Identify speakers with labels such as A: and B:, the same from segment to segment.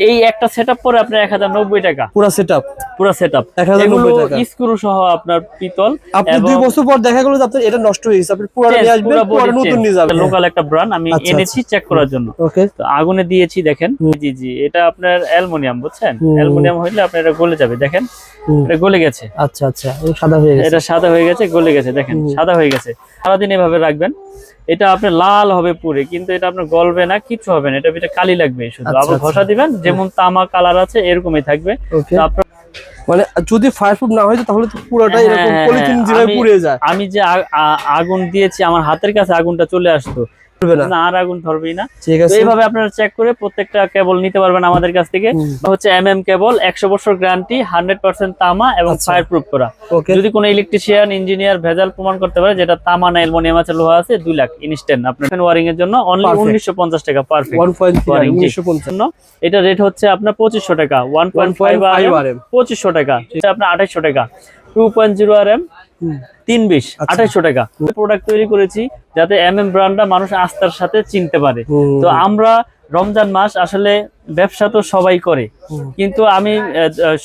A: এই একটা সেটআপ পরে আপনার 1090 টাকা
B: পুরো সেটআপ।
A: এগুলো স্ক্রু সহ আপনার পিতল।
B: আপনি 2 বছর পর দেখা গেল যে আপনার এটা নষ্ট হয়ে গেছে, আপনি পুরোটা নিয়ে আসবেন, পুরো নতুন নিয়ে যাবেন।
A: লোকাল একটা ব্র্যান্ড আমি এনেছি চেক করার জন্য।
B: ওকে,
A: তো আগুনে দিয়েছি দেখেন। জি এটা আপনার অ্যালুমিনিয়াম, বুঝছেন? অ্যালুমিনিয়াম হইলে আপনার এটা গলে যাবে, দেখেন এটা গলে গেছে।
B: আচ্ছা এটা সাদা হয়ে গেছে,
A: এটা সাদা হয়ে গেছে, গলে গেছে, দেখেন সাদা হয়ে গেছে। সারাদিন এভাবে রাখবেন, এটা আপনার লাল হবে পুরে, কিন্তু এটা আপনার গলবে না, কিছু হবে না, এটা ভিতরে কালি লাগবে শুধু। আবার ঘষা দিবেন, যেমন তামা কালার আছে এরকমই থাকবে। আপনার
B: মানে যদি ফায়ারপ্রুফ না হয় তাহলে তো পুরোটাই এরকম পলিথিন যেভাবে পুড়ে যায়।
A: আমি যে আগুন দিয়েছি, আমার হাতের কাছে আগুনটা চলে আসতো না, আর আগুন ধরবেই না। এইভাবে আপনারা চেক করে প্রত্যেকটা কেবল নিতে পারবেন আমাদের কাছ থেকে। হচ্ছে কেবল 100 বছর গ্যারান্টি, 100% তামা এবং ফায়ারপ্রুফ করা। যদি কোনো ইলেকট্রিশিয়ান ইঞ্জিনিয়ার ভেজাল প্রমাণ করতে পারে যেটা তামা না অ্যালুমিনিয়াম আছে, লোহা আছে, 2 লাখ ইনস্ট্যান্ট আপনার ওয়ারিং এর জন্য অনলি 1950 টাকা পারফেক্ট 1.3। এটা রেট হচ্ছে আপনার 2500 টাকা। 1.5 RM 2500 টাকা, এটা আপনার 2800 টাকা। 2.0 RM 320 2800 টাকা। প্রোডাক্ট তৈরি করেছি যাতে ব্র্যান্ডটা মানুষ আস্থার সাথে চিনতে পারে। তো আমরা রমজান মাস আসলে ব্যবসা তো সবাই করে, কিন্তু আমি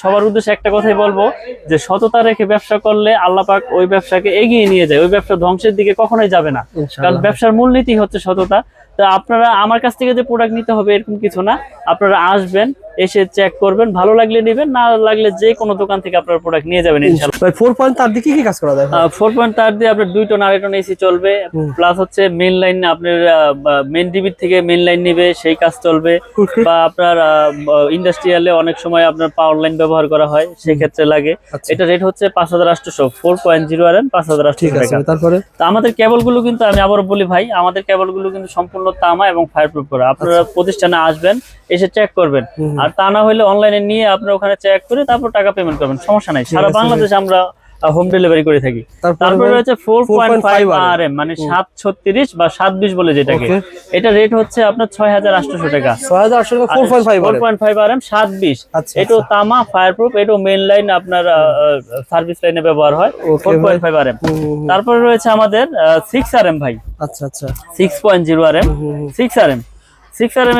A: সবার উদ্দেশ্যে একটা কথাই বলবো যে সততা রেখে ব্যবসা করলে আল্লাহ পাক ওই ব্যবসাকে এগিয়ে নিয়ে যায়, ওই ব্যবসা ধ্বংসের দিকে কখনোই যাবে না। কারণ ব্যবসার মূলনীতি হচ্ছে সততা। তো আপনারা আমার কাছ থেকে যে প্রোডাক্ট নিতে হবে এরকম কিছু না, আপনারা আসবেন, এসে চেক করবেন, ভালো লাগলে নেবেন, না লাগলে যে কোনো দোকান থেকে আপনারা প্রোডাক্ট নিয়ে যাবেন ইনশাআল্লাহ।
B: 4 তার দিয়ে কি কাজ করা যায়?
A: 4 তার দিয়ে আপনার 2 টন 2.5 টন এসি চলবে, প্লাস হচ্ছে মেইন লাইন, আপনার মেইন ডিবি থেকে মেইন লাইন নিবে সেই কাজ চলবে। বা আপনার ইন্ডাস্ট্রিয়ালে অনেক সময় আপনার পাওয়ার লাইন ব্যবহার করা হয়, সেই ক্ষেত্রে লাগে। এটা রেট হচ্ছে 5800, 4.0 RM 5800 টাকা। তারপরে তো আমাদের কেবলগুলো কিন্তু আমি আবারও বলি ভাই, আমাদের কেবলগুলো কিন্তু সম্পূর্ণ তামা এবং ফায়ারপ্রুফ করা। আপনারা প্রতিষ্ঠানে আসবেন, এসে চেক করবেন, আর তা না হলে অনলাইনে নিয়ে আপনারা ওখানে চেক করে তারপর টাকা পেমেন্ট করবেন, সমস্যা নাই। সারা বাংলাদেশে আমরা হোম ডেলিভারি করে থাকি। তারপরে রয়েছে 4.5 RM, মানে 736 বা 720 বলে যেটাকে, এটা রেট হচ্ছে আপনার 6800 টাকা। 4.5 RM 720, এটাও তামা ফায়ারপ্রুফ, এটাও মেইন লাইন আপনার সার্ভিস লাইনে ব্যবহার হয়। 4.5 RM। তারপরে রয়েছে আমাদের 6 RM ভাই। 6.0 RM 6 RM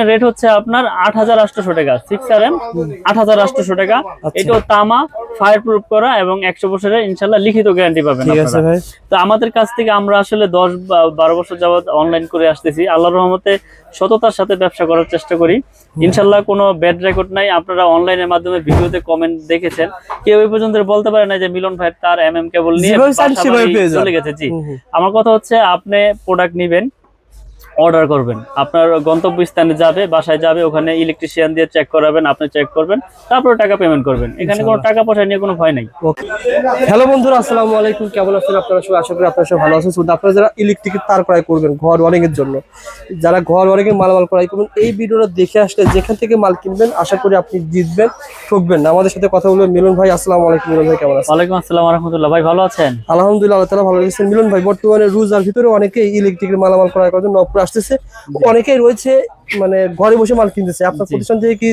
A: এর রেট হচ্ছে আপনার 8800 টাকা। 6 RM 8800 টাকা। এটাও তামা ফায়ারপ্রুফ করা এবং 100 বছরের ইনশাআল্লাহ লিখিত গ্যারান্টি পাবেন আপনারা। তো আমাদের কাছ থেকে আমরা আসলে 10-12 বছর যাবত অনলাইন করে আসতেছি, আল্লাহর রহমতে সততার সাথে ব্যবসা করার চেষ্টা করি ইনশাআল্লাহ। কোনো ব্যাড রেকর্ড নাই। আপনারা অনলাইনের মাধ্যমে ভিডিওতে কমেন্ট দেখেছেন, কেউ এই পর্যন্ত বলতে পারে না যে মিলন ভাই তার কেবল নিয়ে চলে গেছে। জি, আমার কথা হচ্ছে আপনি প্রোডাক্ট নিবেন, অর্ডার করবেন, আপনার গন্তব্য স্থানে যাবে, বাসায় যাবে, ওখানে ইলেকট্রিশিয়ান দিয়ে চেক করাবেন, আপনি চেক করবেন, তারপর টাকা পেমেন্ট করবেন। এখানে কোনো টাকা পয়সা নিয়ে কোনো ভয় নাই।
B: হ্যালো বন্ধুরা, আসসালামু আলাইকুম, কেমন আছেন আপনারা সবাই? আশা করি আপনারা সবাই ভালো আছেন। আপনারা যারা ইলেকট্রিকের তার ক্রয় করবেন ঘর ওয়ারিং এর জন্য, যারা ঘর ওয়ারিং এর মালামাল ক্রয় করবেন, এই ভিডিওটা দেখে আসলে যেখান থেকে মাল কিনবেন আশা করি আপনি জিতবেন, ঠকবেন না। আমাদের সাথে কথা বলবেন মিলন ভাই। আসসালামু আলাইকুম মিলন ভাই, কেমন আছেন?
A: ওয়ালাইকুম আসসালাম ওয়া রাহমাতুল্লাহ। ভাই ভালো আছেন?
B: আলহামদুলিল্লাহ, আল্লাহ তাআলা ভালো রেখেছেন। মিলন ভাই, বর্তমানে রোজার ভিতরে অনেকেই ইলেকট্রিকের মালামাল ক্রয় করার জন্য নবপুর আসতেছে, অনেকেই রয়েছে মানে ঘরে বসে মাল কিনতেছে। আপনার প্রতিষ্ঠান থেকে কি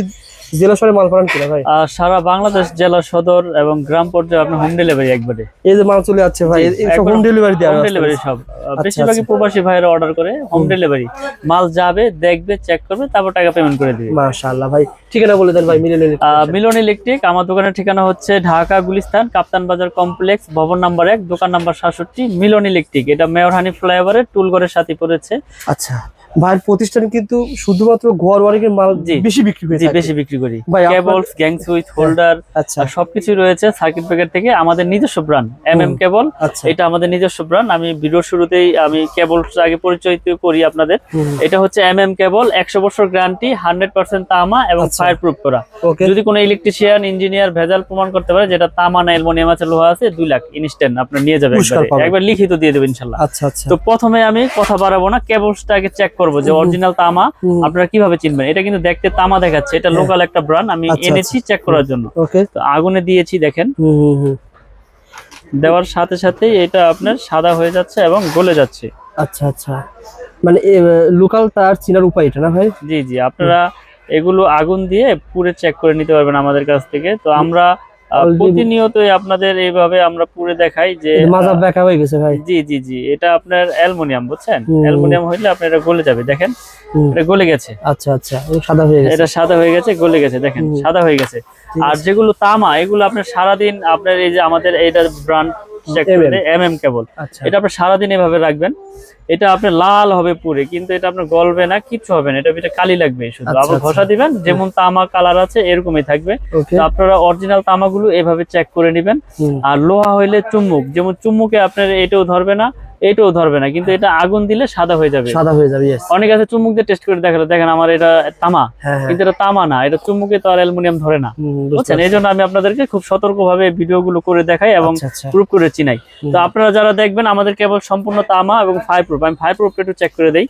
B: জেলা শহরে মাল পাঠান কিনা ভাই?
A: সারা বাংলাদেশ, জেলা সদর এবং গ্রাম পর্যায়ে আপনি হোম ডেলিভারি একবারে।
B: এই যে মাল চলে যাচ্ছে ভাই, সব হোম ডেলিভারি দেওয়া?
A: হোম ডেলিভারি সব। বেশিরভাগই প্রবাসী ভাইরা অর্ডার করে, হোম ডেলিভারি। মাল যাবে, দেখবে, চেক করবে, তারপর টাকা পেমেন্ট করে দিবে।
B: মাশাআল্লাহ ভাই, ঠিকানা বলে দেন ভাই।
A: মিলন ইলেকট্রিক। আমার দোকানের ঠিকানা হচ্ছে ঢাকা গুলিস্তান কাপ্তান বাজার কমপ্লেক্স, ভবন নাম্বার 1, দোকান নাম্বার 67, মিলন ইলেকট্রিক। এটা মেয়র হানি ফ্লাইওভারের টুলঘরের সাথে পড়েছে।
B: আচ্ছা ভাইয়ের প্রতিষ্ঠান কিন্তু শুধুমাত্র ঘর ওয়ারিং এর মাল বেশি বিক্রি করে?
A: বেশি বিক্রি করি। কেবলস, গ্যাং সুইচ, হোল্ডার, সবকিছু রয়েছে সার্কিট ব্রেকার থেকে। আমাদের নিজস্ব ব্র্যান্ড কেবল, এটা আমাদের নিজস্ব ব্র্যান্ড। আমি ভিডিওর শুরুতেই আমি কেবলস আগে পরিচয় করি আপনাদের। এটা হচ্ছে কেবল, 100 বছর গ্যারান্টি, 100% তামা এবং ফায়ারপ্রুফ করা। যদি কোনো ইলেকট্রিশিয়ান ইঞ্জিনিয়ার ভেজাল প্রমাণ করতে পারে যেটা তামা না অ্যালুমিনিয়াম আছে, লোহা আছে, 2 লাখ ইনস্ট্যান্ট আপনার নিয়ে যাবেন, একবার লিখিত দিয়ে দেবেন ইনশাআল্লাহ। তো প্রথমে আমি কথা বাড়াবো না, কেবলসটা আগে চেক করবো যে অরিজিনাল তামা। আপনারা কিভাবে চিনবেন? এটা কিন্তু দেখতে তামা দেখাচ্ছে, এটা লোকাল একটা ব্র্যান্ড, আমি এনেছি চেক করার জন্য। তো আগুনে দিয়েছি দেখেন, দেওয়ার সাথে সাথে এটা আপনার সাদা হয়ে যাচ্ছে এবং গলে যাচ্ছে।
B: আচ্ছা, মানে লোকাল তার চিনার উপায় এটা না ভাই? জি,
A: আপনারা এগুলো আগুন দিয়ে পুরো চেক করে নিতে পারবেন আমাদের কাছ থেকে। তো আমরা প্রতিনিয়তই আপনাদের এইভাবে আমরা পুরে দেখাই যে
B: মাজা ব্যাকা হয়ে গেছে ভাই।
A: জি জি জি, এটা আপনার অ্যালুমিনিয়াম, বুঝছেন? অ্যালুমিনিয়াম হইলে আপনার এটা গলে যাবে, দেখেন এটা গলে গেছে।
B: আচ্ছা আচ্ছা, এই সাদা হয়ে গেছে,
A: এটা সাদা হয়ে গেছে, গলে গেছে, দেখেন সাদা হয়ে গেছে। আর যেগুলো তামা, এগুলো আপনার সারাদিন আপনার এই যে আমাদের এইটা ব্র্যান্ড চেক করে এমএম কেবল, এটা আপনি সারাদিন এভাবে রাখবেন, এটা আপনার লাল হবে পুরে, কিন্তু এটা আপনার গলবে না, কিচ্ছু হবে না, এটা ভিতরে কালি লাগবে শুধু। আবার ঘষা দিবেন, যেমন তামা কালার আছে এরকমই থাকবে। তো আপনারা অরিজিনাল তামাগুলো এভাবে চেক করে নেবেন। আর লোহা হইলে চুম্বক, যেমন চুম্বকে আপনার এটাও ধরবে না, এটাও ধরবে না, কিন্তু এটা আগুন দিলে সাদা হয়ে যাবে, সাদা হয়ে যাবে। অনেক আছে চুম্বক দিয়ে টেস্ট করে দেখালো, দেখেন আমার এটা তামা, কিন্তু এটা তামা না, এটা চুম্বকে তো আর অ্যালুমিনিয়াম ধরে না, বুঝছেন? এই জন্য আমি আপনাদেরকে খুব সতর্কভাবে ভিডিওগুলো করে দেখাই এবং প্রুফ করে চিনাই। তো আপনারা যারা দেখবেন আমাদের কেবল সম্পূর্ণ তামা এবং ফায়ার প্রুফ, আমি ফায়ার প্রুফ একটু চেক করে দেই।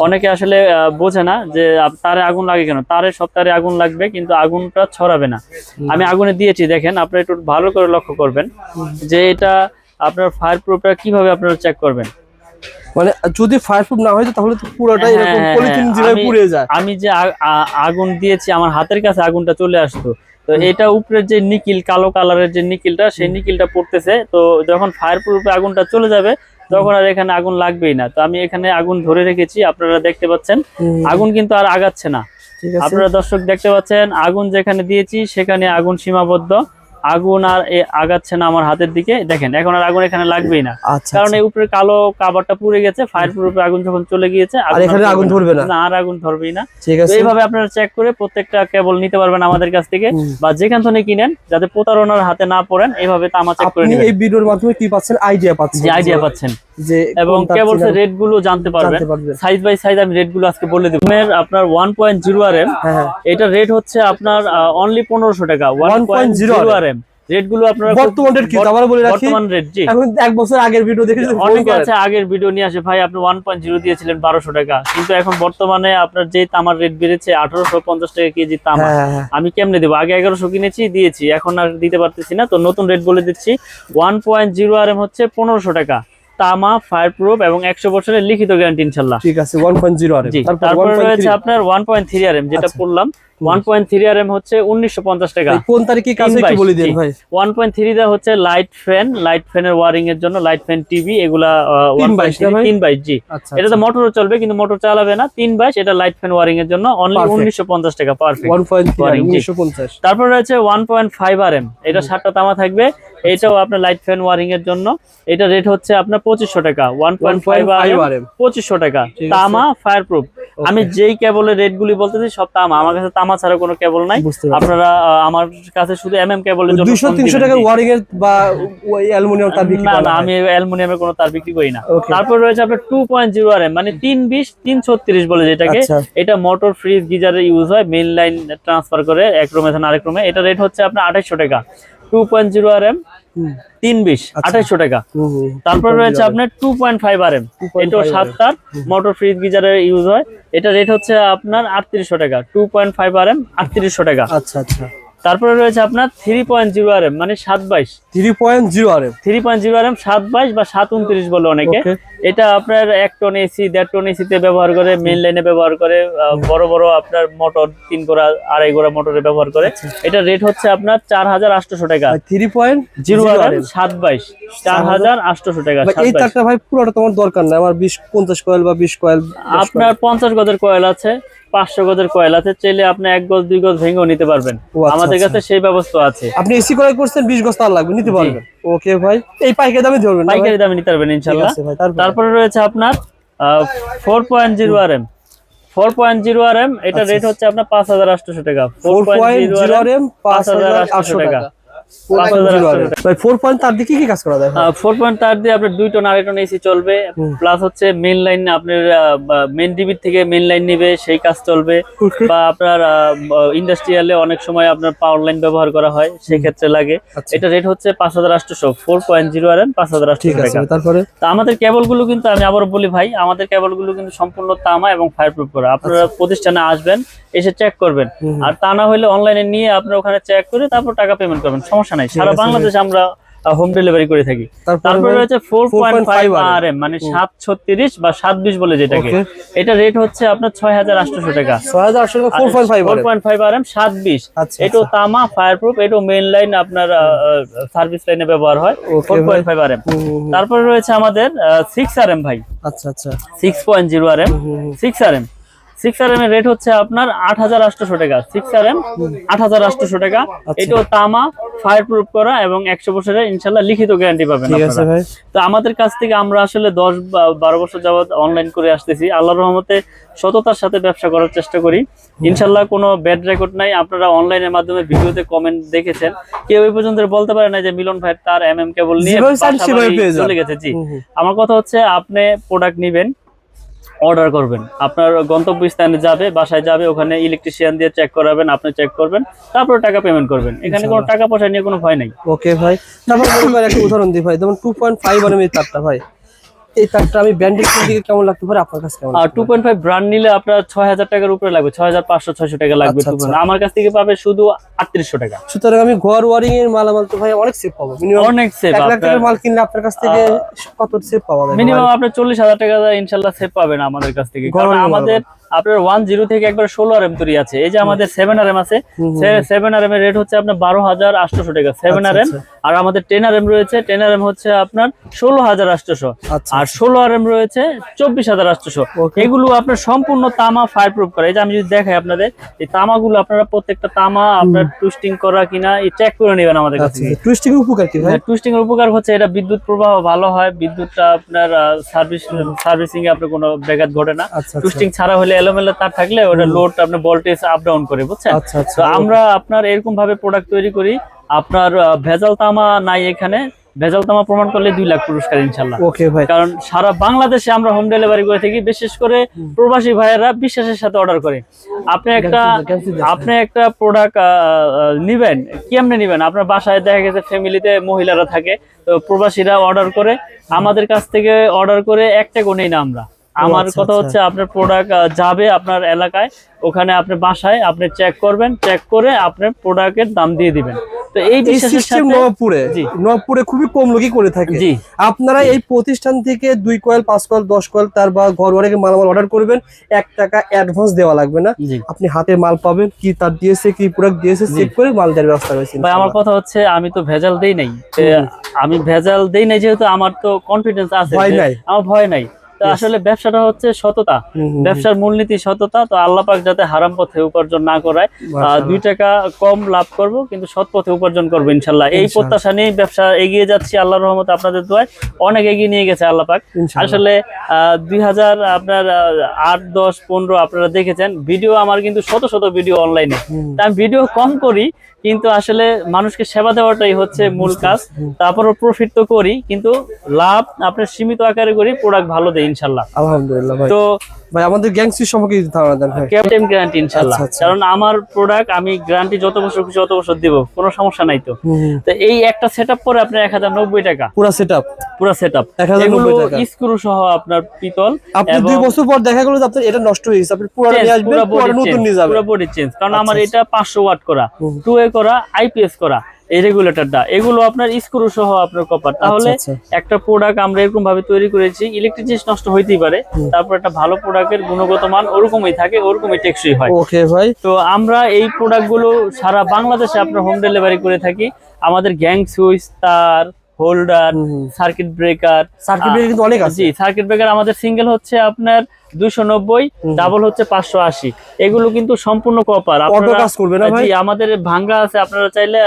A: অনেকে আসলে বোঝে না যে তারে আগুন লাগে কেন, তারে সব তারে আগুন লাগবে, কিন্তু আগুনটা ছড়াবে না। আমি আগুনে দিয়েছি, দেখেন আপনারা একটু ভালো করে লক্ষ্য করবেন যে এটা আপনার ফায়ার প্রুফটা কিভাবে আপনারা চেক করবেন।
B: মানে যদি ফায়ার প্রুফ না হয় তাহলে তো পুরোটাই এরকম পলিথিন যেভাবে পুড়ে যায়।
A: আমি যে আগুন দিয়েছি, আমার হাতের কাছে আগুনটা চলে আসতো, তো এটা উপরের যে নিকিল, কালো কালারের যে নিকিলটা, সেই নিকিলটা পড়তেছে। তো যখন ফায়ার প্রুফে আগুনটা চলে যাবে তখন আর এখানে আগুন লাগবেই না। তো আমি এখানে আগুন ধরে রেখেছি, আপনারা দেখতে পাচ্ছেন আগুন কিন্তু আর আগাচ্ছে না। আপনারা দর্শক দেখতে পাচ্ছেন আগুন যেখানে দিয়েছি সেখানে আগুন সীমাবদ্ধ, আগুন আর আগাচ্ছে না আমার হাতের দিকে। দেখেন এখন আর আগুন এখানে লাগবেই না, কারণ এই উপরে কালো কাভারটা পুড়ে গেছে। ফায়ার প্রুফে আগুন যখন চলে গিয়েছে এখানে আগুন ধরবে না, আর আগুন ধরবেই না। তো এইভাবে আপনারা চেক করে প্রত্যেকটা কেবল নিতে পারবেন আমাদের কাছ থেকে, বা যেখান থেকে কিনেন, যাতে প্রতারণার হাতে না পড়েন, এইভাবে তামা চেক করে নেবেন।
B: এই ভিডিওর মাধ্যমে কি পাচ্ছেন? আইডিয়া পাচ্ছেন,
A: আইডিয়া পাচ্ছেন এবং কেবলসের রেট গুলো জানতে পারবেন। সাইজ বাই সাইজ আমি রেট গুলো আজকে বলে দেব। আপনার 1.0 RM, এটা রেট হচ্ছে আপনার অনলি 1500 টাকা। 1.0 RM রেট গুলো আপনারা
B: বর্তমান রেট কি আবার বলে রাখি,
A: বর্তমান রেট। জি,
B: এখন এক বছর আগের ভিডিও দেখেছেন,
A: অনেকে আছে আগের ভিডিও নিয়ে আসে, ভাই আপনি 1.0 দিয়েছিলেন 1200 টাকা, কিন্তু এখন বর্তমানে আপনার যে তামার রেট বেড়েছে 1850 টাকা কেজি তামা, আমি কেমনে দেবো? আগে 1100 কিনেছি, দিয়েছি, এখন আর দিতে পারতেছি না। তো নতুন রেট বলে দিচ্ছি, 1.0 RM হচ্ছে 1500 টাকা, তামা, ফায়ার প্রুফ এবং 100 বছরের লিখিত গ্যারান্টি ইনশাআল্লাহ।
B: ঠিক আছে, 1.0 RM।
A: তারপর রয়েছে আপনার 1.3 RM, যেটা পড়লাম 1.3 RM হচ্ছে 1950 টাকা।
B: কোন তারিখে কাজ একটু বলে দিন ভাই।
A: 1.3 দা হচ্ছে লাইট ফ্যানের ওয়্যারিং এর জন্য, লাইট ফ্যান, টিভি, এগুলা 322। জি, এটা তো মোটরও চলবে, কিন্তু মোটর চালাবে না। 322 এটা লাইট ফ্যান ওয়্যারিং এর জন্য অনলি 1950 টাকা, পারফেক্ট 1950। তারপর রয়েছে 1.5 RM, এটা 7টা তামা থাকবে, এটাও আপনার লাইট ফ্যান ওয়্যারিং এর জন্য, এটা রেট হচ্ছে আপনার 2500 টাকা। 1.5 RM 2500 টাকা, তামা, ফায়ার প্রুফ। আমি যেই কেবলের রেট গুলি বলতেছি সব তামা, আমার কাছে তামা ছাড়া কোনো কেবল নাই। আপনারা আমার কাছে শুধু এমএম কেবলের জন্য
B: 200-300 টাকার ওয়্যারিং এর বা ওই অ্যালুমিনিয়াম তার বিক্রি
A: না, আমি অ্যালুমিনিয়ামের কোনো তার বিক্রি করি না। তারপর রয়েছে আপনার 2.0 RM, মানে 320-336 বলে যেটাকে, এটা মোটর, ফ্রিজ, গিজারে ইউজ হয়, মেইন লাইন ট্রান্সফার করে এক রুমে থেকে আরেক রুমে। এটা রেট হচ্ছে আপনার 2800 টাকা। 2.0 RM 320 2800 টাকা। তারপর রয়েছে আপনার 2.5 RM, এটাও 7টার মোটর, ফ্রিজ, গিজারে ইউজ হয়, এটা রেট হচ্ছে আপনার 3800 টাকা। 2.5 RM 3800 টাকা।
B: আচ্ছা আচ্ছা।
A: তারপরে রয়েছে আপনার 3.0 RM, মানে 722।
B: 3.0 RM
A: 722 বা 729 বলে অনেকে। এটা আপনার 1 টন এসি, 1.5 টন এসি তে ব্যবহার করে, মেইন লাইনে ব্যবহার করে, বড় বড় আপনার মোটর 3 গোড়া 2.5 গোড়া মোটরে ব্যবহার করে। এটা রেট হচ্ছে আপনার 4800 টাকা। 3.0 RM 722 4800 টাকা।
B: এই তারটা ভাই পুরোটা তোমার দরকার না, আমার 20-50 কয়েল বা 20 কয়েল।
A: আপনার 50 গজের কয়েল আছে, 500 গজের কয়েল আছে, চাইলে আপনি 1 গজ 2 গজ ভেঙেও নিতে পারবেন, আমাদের কাছে সেই ব্যবস্থা আছে।
B: আপনি এসি ক্রয় করছেন, 20 গজ তার লাগবে, নিতে পারবেন। ওকে ভাই, এই পাইকারি দামে ধরবেন,
A: পাইকারি দামে নিতে পারবেন ইনশাআল্লাহ। তারপরে রয়েছে আপনার 4.0 RM 4.0 RM, এটা রেট হচ্ছে আপনার 5800 টাকা।
B: 4.0 RM 5800 টাকা। 4 পয়েন্ট তার দিয়ে কি কাজ করা যায়?
A: 4 পয়েন্ট তার দিয়ে আপনার 2 টন 2.5 টন এসি চলবে, প্লাস হচ্ছে মেইন লাইন, আপনার মেইন ডিবি থেকে মেইন লাইন নিবে, সেই কাজ চলবে। বা আপনার ইন্ডাস্ট্রিয়ালে অনেক সময় আপনার পাওয়ার লাইন ব্যবহার করা হয়, সেই ক্ষেত্রে লাগে। এটা রেট হচ্ছে 5800। 4.0 RM 5800 টাকা।
B: তারপরে
A: তো আমাদের কেবল গুলো কিন্তু, আমি আবার বলি ভাই, আমাদের কেবল গুলো কিন্তু সম্পূর্ণ তামা এবং ফায়ার প্রুফ করা। আপনারা প্রতিষ্ঠানে আসবেন, এসে চেক করবেন, আর তা না হলে অনলাইনে নিয়ে আপনারা ওখানে চেক করে তারপর টাকা পেমেন্ট করবেন, সমস্যা নাই। সারা বাংলাদেশে আমরা হোম ডেলিভারি করে থাকি। তারপরে রয়েছে 4.5 RM মানে 736 বা 720 বলে যেটাকে, এটা রেট হচ্ছে আপনার 6800 টাকা।
B: 6800 টাকা
A: 4.5 RM 720। এটাও তামা, ফায়ারপ্রুফ, এটাও মেইন লাইন আপনার সার্ভিস লাইনে ব্যবহার হয়। 4.5 RM। তারপরে রয়েছে আমাদের 6 RM ভাই।
B: আচ্ছা আচ্ছা
A: 6.0 RM। 6 RM এর রেট হচ্ছে আপনার 8800 টাকা। 6 RM 8800 টাকা। এটাও তামা, ফায়ারপ্রুফ করা এবং 100 বছরের ইনশাআল্লাহ লিখিত গ্যারান্টি পাবেন আপনারা। তো আমাদের কাছ থেকে আমরা আসলে 10-12 বছর যাবত অনলাইন করে আসতেছি। আল্লাহর রহমতে সততার সাথে ব্যবসা করার চেষ্টা করি। ইনশাআল্লাহ কোনো ব্যাড রেকর্ড নাই। আপনারা অনলাইনের মাধ্যমে ভিডিওতে কমেন্ট দেখেছেন, কেউ এই পর্যন্ত বলতে পারে না যে মিলন ভাই তার কেবল নিয়ে চলে গেছে। জি, আমার কথা হচ্ছে আপনি প্রোডাক্ট নিবেন, অর্ডার করবেন, আপনার গন্তব্যস্থানে যাবে, বাসায় যাবে, ওখানে ইলেকট্রিশিয়ান দিয়ে চেক করাবেন, আপনি চেক করবেন, তারপর টাকা পেমেন্ট করবেন। এখানে কোনো টাকা পয়সা নিয়ে কোনো ভয় নাই।
B: ওকে ভাই, তারপর একটা উদাহরণ দিই ভাই, যেমন 2.5 RM এর তারটা ভাই, এই তারটা আমি ব্র্যান্ডের দিকে কেমন লাগতে পারে আপনার কাছে? কেমন?
A: আর 2.5 ব্র্যান্ড নিলে আপনার 6000 টাকার উপরে লাগবে, 6500-600 টাকা লাগবে। আমার কাছ থেকে পাবে শুধু 3800 টাকা।
B: সুতরাং আমি ঘর ওয়ারিং এর মালামাল তো ভাই অনেক সেভ পাবো। মিনিমাম
A: অনেক সেভ।
B: 1 লাখ টাকার মাল কিনলে আপনার কাছ থেকে কত সেভ পাওয়া যাবে?
A: মিনিমাম আপনি 40000 টাকা ইনশাআল্লাহ সেভ পাবেন আমাদের কাছ থেকে। কারণ আমাদের আপনার 10 থেকে একবার 16 RM তৈরি আছে। এই যে আমাদের 7 RM আছে, 7 RM এর রেট হচ্ছে আপনার 12800 টাকা 7 RM। আর আমাদের 10 RM রয়েছে, 10 RM হচ্ছে আপনার 16800। আর 16 RM রয়েছে 24800। এগুলো আপনার সম্পূর্ণ তামা, ফায়ারপ্রুফ করা। এই যে আমি যদি দেখাই আপনাদের, এই তামাগুলো আপনারা প্রত্যেকটা তামা আপনার টুইস্টিং করা কিনা এই চেক করে নেবেন আমাদের কাছে।
B: টুইস্টিং এর উপকার কি ভাই?
A: টুইস্টিং এর উপকার হচ্ছে এটা বিদ্যুৎ প্রবাহ ভালো হয়, বিদ্যুৎটা আপনার সার্ভিসিং এ আপনার কোনো ব্যাঘাত ঘটে না। টুইস্টিং ছাড়া হলে এলোমেলো তার থাকলে ওটা লোড আপনার ভোল্টেজ আপ ডাউন করে, বুঝছেন? তো আমরা আপনার এরকম ভাবে প্রোডাক্ট তৈরি করি। আপনার ভেজাল তামা নাই এখানে, ভেজাল তামা প্রমাণ করলে 2 লাখ পুরস্কার ইনশাআল্লাহ।
B: ওকে ভাই,
A: কারণ সারা বাংলাদেশে আমরা হোম ডেলিভারি করে থাকি। বিশেষ করে প্রবাসী ভাইয়েরা বিশ্বাসের সাথে অর্ডার করে। আপনি একটা প্রোডাক্ট নিবেন, কেমনে নিবেন? আপনার বাসায় দেখা গেছে ফ্যামিলিতে মহিলারা থাকে, তো প্রবাসীরা অর্ডার করে আমাদের কাছ থেকে, অর্ডার করে একটা কোনেই না আমরা। আমার কথা হচ্ছে আপনার প্রোডাক্ট যাবে আপনার এলাকায়, ওখানে আপনি বাসায় আপনি চেক করবেন, চেক করে আপনার প্রোডাক্টের দাম দিয়ে দিবেন। তো এই বিশ্বাসের সাথে
B: নবপুরে খুবই কম লোকই করে থাকে। আপনারা এই প্রতিষ্ঠান থেকে 2 কয়েল, 5 কয়েল, 10 কয়েল তার বা ঘর ওয়ারিং মালামাল অর্ডার করবেন, 1 টাকা অ্যাডভান্স দেওয়া লাগবে না। আপনি হাতে মাল পাবেন, কি তার দিয়েছে, কি প্রোডাক্ট দিয়েছে চেক করে মাল দেওয়ার ব্যবস্থা রয়েছে।
A: ভাই আমার কথা হচ্ছে আমি তো ভেজাল দেই নাই, যেহেতু আমার তো কনফিডেন্স আছে, আমার ভয় নাই। আসলে ব্যবসাটা হচ্ছে সততা, ব্যবসার মূলনীতি সততা। তো আল্লাহ পাক যাতে হারাম পথে উপার্জন না করায়, 2 টাকা কম লাভ করব কিন্তু সৎ পথে উপার্জন করবো ইনশাল্লাহ। এই প্রত্যাশা নিয়ে ব্যবসা এগিয়ে যাচ্ছি আল্লাহর রহমতে, আপনাদের দোয়ায় অনেক এগিয়ে নিয়ে গেছে আল্লাহ পাক। আসলে 2008-10-15 আপনারা দেখেছেন ভিডিও আমার, কিন্তু শত শত ভিডিও অনলাইনে। আমি ভিডিও কম করি, কিন্তু আসলে মানুষকে সেবা দেওয়াটাই হচ্ছে মূল কাজ। তারপরও প্রফিট তো করি, কিন্তু লাভ আপনার সীমিত আকারে করি, প্রোডাক্ট ভালো দেয় ইনশাআল্লাহ।
B: আলহামদুলিল্লাহ ভাই।
A: তো
B: ভাই আমাদের গ্যাংসি সম্পর্কে কিছু ধারণা দেন ভাই।
A: ক্যাপ্টেন গ্যারান্টি ইনশাআল্লাহ, কারণ আমার প্রোডাক্ট আমি গ্যারান্টি যত বছর খুশি তত বছর দিব, কোনো সমস্যা নাই। তো এই একটা সেটআপ পরে আপনার 1090 টাকা
B: পুরো সেটআপ,
A: এগুলো স্ক্রু সহ আপনার পিতল।
B: আপনি 2 বছর পর দেখা গেল যে আপনার এটা নষ্ট হয়ে গেছে, আপনি পুরো নিয়ে আসবেন, পুরো নতুন নিয়ে যাবেন,
A: পুরো বডি চেঞ্জ। কারণ আমার এটা 500 ওয়াট করা, 2A করা, IPS করা, এই রেগুলেটরটা, এগুলো আপনার স্ক্রু সহ আপনার কপার। তাহলে একটা প্রোডাক্ট আমরা এরকম ভাবে তৈরি করেছি, ইলেকট্রিক জিনিস নষ্ট হইতেই পারে, তারপর একটা ভালো প্রোডাক্টের গুণগত মান ওরকমই থাকে, ওরকমই টেকসই হয়।
B: ওকে ভাই।
A: তো আমরা এই প্রোডাক্টগুলো সারা বাংলাদেশে আপনার হোম ডেলিভারি করে থাকি। আমাদের গ্যাং সুইচ, তার হোল্ডার, সার্কিট ব্রেকার
B: কিন্তু অনেক আছে।
A: জি, সার্কিট ব্রেকার আমাদের সিঙ্গেল হচ্ছে আপনার 290, ডাবল হচ্ছে 580। এগুলো কিন্তু সম্পূর্ণ কপার। জি, আমাদের ভাঙ্গা আছে, আপনারা চাইলে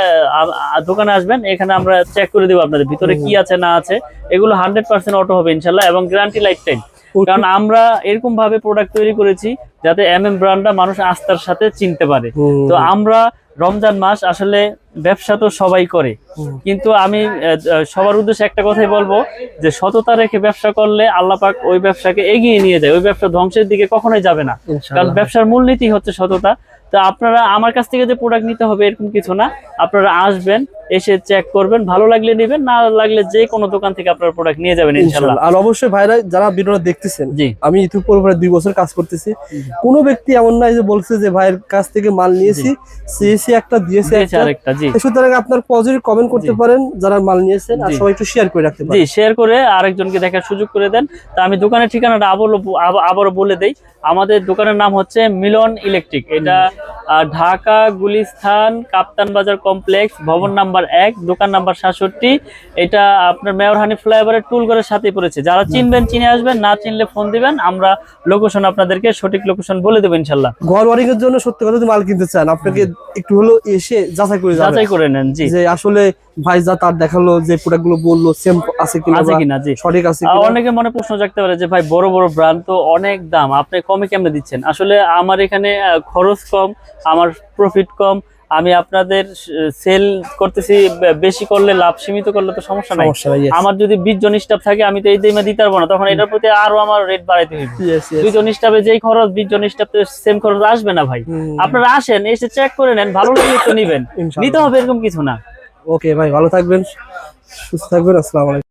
A: দোকানে আসবেন, এখানে আমরা চেক করে দেবো আপনাদের ভিতরে কি আছে না আছে। এগুলো 100% অটো হবে ইনশাল্লাহ, এবং গ্যারান্টি লাইফ টাইম। কারণ আমরা এরকম ভাবে প্রোডাক্ট তৈরি করেছি যাতে ব্র্যান্ডটা মানুষ আস্থার সাথে চিনতে পারে। তো আমরা রমজান মাস, আসলে ব্যবসা তো সবাই করে, কিন্তু আমি সবার উদ্দেশ্যে একটা কথাই বলবো যে সততা রেখে ব্যবসা করলে আল্লাহ পাক ওই ব্যবসাকে এগিয়ে নিয়ে যায়, ওই ব্যবসা ধ্বংসের দিকে কখনোই যাবে না। কারণ ব্যবসার মূলনীতি হচ্ছে সততা। তো আপনারা আমার কাছ থেকে যে প্রোডাক্ট নিতে হবে এরকম কিছু না, আপনারা আসবেন, এসে চেক করবেন, ভালো লাগলে নেবেন, না লাগলে যে কোনো দোকান থেকে আপনার প্রোডাক্ট নিয়ে যাবেন ইনশাআল্লাহ।
B: আর অবশ্যই ভাইরা যারা ভিডিওটা দেখতেছেন,
A: জি
B: আমি ইতিপূর্বে প্রায় 2 বছর কাজ করতেছি, কোনো ব্যক্তি এমন নাই যে বলছে যে ভাইয়ের কাছ থেকে মাল নিয়েছি, সিএসি একটা দিয়েছে
A: আরেকটা। জি
B: সুতরাং আপনার পজিটিভ কমেন্ট করতে পারেন যারা মাল নিয়েছেন, আর সবাই একটু শেয়ার করে রাখতে
A: জি
B: পারেন।
A: শেয়ার করে আরেকজনকে দেখার সুযোগ করে দেন। তা আমি দোকানের ঠিকানাটা আবারও বলে দেই। আমাদের দোকানের নাম হচ্ছে মিলন ইলেকট্রিক। এটা ঢাকা গুলিস্তান কাপ্তান বাজার কমপ্লেক্স, ভবন নাম্বার 1, দোকান নাম্বার 67। এটা আপনার মেয়র হানি ফ্লাইওভারের টুলঘরের সাথেই পড়েছে। যারা চিনবেন চিনে আসবেন, না চিনলে ফোন দিবেন, আমরা লোকেশন আপনাদেরকে সঠিক লোকেশন বলে দেবো ইনশাল্লাহ।
B: ঘর ওয়ারিং এর জন্য সত্যি কথা যদি মাল কিনতে চান, আপনাকে একটু হলো এসে যাচাই করে
A: নেন। জি
B: যে আসলে ভাই যা তার দেখালো, যে প্রোডাক্ট গুলো বললো সেম আছে কিনা,
A: জি
B: সঠিক আছে
A: কিনা। অনেকে মনে প্রশ্ন জাগতে পারে যে ভাই বড় বড় ব্র্যান্ড তো অনেক দাম, আপনি কমে কেমনে দিচ্ছেন? আসলে আমার এখানে খরচ কম, আমার প্রফিট কম, আমি আপনাদের সেল করতেছি, বেশি করলে লাভ, সীমিত করলে তো সমস্যা নাই। আমার যদি 20 জন স্টাফ থাকে, আমি তো এই দামে দিতে পারবো না, তখন এটার প্রতি আরো আমার রেট বাড়াইতে হবে। 2 জন স্টাফে যেই খরচ, 20 জন স্টাফে সেম খরচ আসবে না ভাই। আপনারা আসেন, এসে চেক করে নেন, ভালো লাগলে তো নিবেন, নিতে হবে এরকম কিছু না।
B: ওকে ভাই, ভালো থাকবেন, সুস্থ থাকবেন, আসসালামু আলাইকুম।